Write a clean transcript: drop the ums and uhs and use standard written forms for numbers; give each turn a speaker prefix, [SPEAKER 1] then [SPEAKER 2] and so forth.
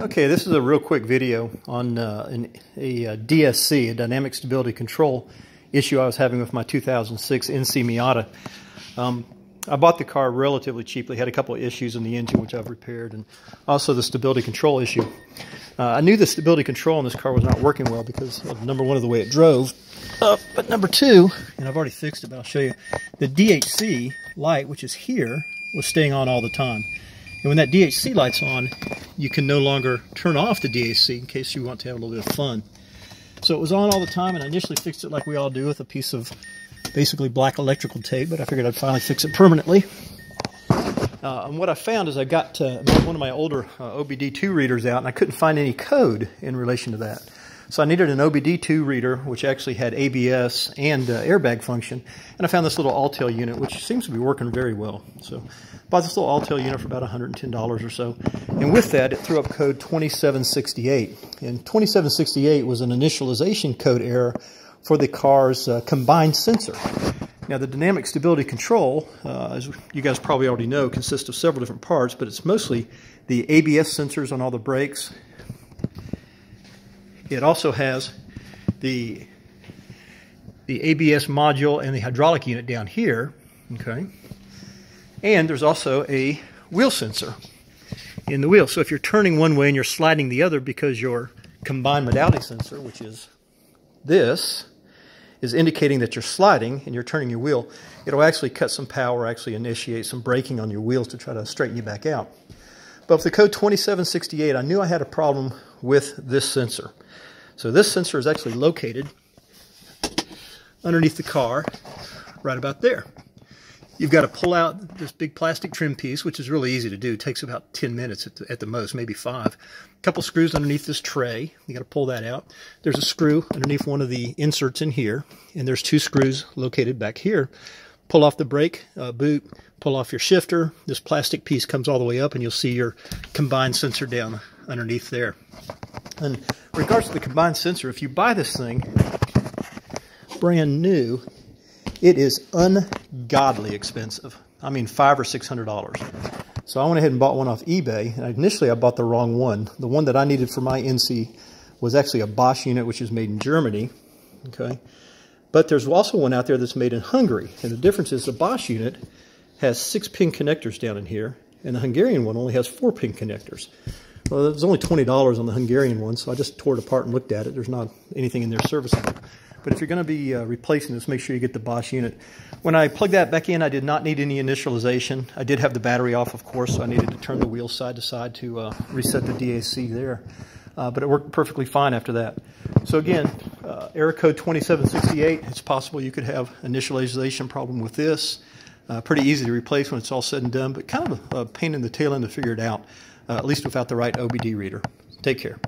[SPEAKER 1] Okay, this is a real quick video on a DSC, a dynamic stability control issue I was having with my 2006 NC Miata. I bought the car relatively cheaply, had a couple of issues in the engine which I've repaired, and also the stability control issue. I knew the stability control in this car was not working well because of, number one, of the way it drove, but number two, and I've already fixed it, but I'll show you, the DHC light, which is here, was staying on all the time. And when that DHC light's on, you can no longer turn off the DHC in case you want to have a little bit of fun. So it was on all the time, and I initially fixed it like we all do with a piece of basically black electrical tape, but I figured I'd finally fix it permanently. And what I found is I got one of my older OBD2 readers out, and I couldn't find any code in relation to that. So I needed an OBD2 reader, which actually had ABS and airbag function, and I found this little Alltel unit, which seems to be working very well. So I bought this little Alltel unit for about $110 or so, and with that it threw up code 2768. And 2768 was an initialization code error for the car's combined sensor. Now the dynamic stability control, as you guys probably already know, consists of several different parts, but it's mostly the ABS sensors on all the brakes. It also has the ABS module and the hydraulic unit down here, okay? And there's also a wheel sensor in the wheel. So if you're turning one way and you're sliding the other because your combined modality sensor, which is this, is indicating that you're sliding and you're turning your wheel, it'll actually cut some power, actually initiate some braking on your wheels to try to straighten you back out. But with the code 2768, I knew I had a problem with this sensor. So this sensor is actually located underneath the car, right about there. You've got to pull out this big plastic trim piece, which is really easy to do. It takes about 10 minutes at the most, maybe 5. A couple screws underneath this tray. You got to pull that out. There's a screw underneath one of the inserts in here, and there's 2 screws located back here. Pull off the brake boot, pull off your shifter. This plastic piece comes all the way up, and you'll see your combined sensor down underneath there. And in regards to the combined sensor, if you buy this thing brand new, it is ungodly expensive. I mean, $500 or $600. So I went ahead and bought one off eBay. And initially, I bought the wrong one. The one that I needed for my NC was actually a Bosch unit, which is made in Germany. Okay, but there's also one out there that's made in Hungary. And the difference is the Bosch unit has 6-pin connectors down in here, and the Hungarian one only has 4-pin connectors. Well, it was only $20 on the Hungarian one, so I just tore it apart and looked at it. There's not anything in there serviceable. But if you're going to be replacing this, make sure you get the Bosch unit. When I plugged that back in, I did not need any initialization. I did have the battery off, of course, so I needed to turn the wheel side to side to reset the DAC there. But it worked perfectly fine after that. So again, error code 2768. It's possible you could have initialization problem with this. Pretty easy to replace when it's all said and done, but kind of a pain in the tail end to figure it out, at least without the right OBD reader. Take care.